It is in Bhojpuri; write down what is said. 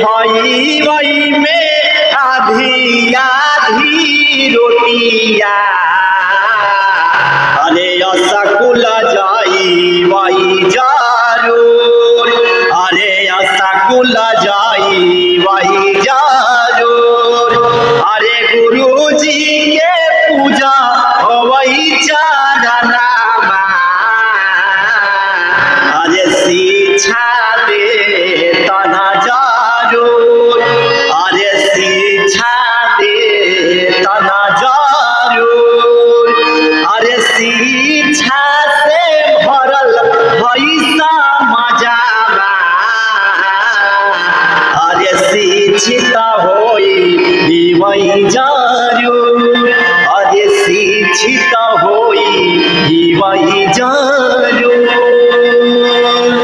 भई वही में आधी आधी रोटिया अरे असकुल जाई वही जरूर अरे असकुल जाई वही जरूर अरे गुरु जी के पूजा वही चरणा अरे शिक्षा दे तना जरूर अरे शिक्षा दे तना जरूर अरे शिक्षा से भरल भई समाजवा अरे शिक्षित होई वही जरूर अरे शिक्षित होई वही जरूर।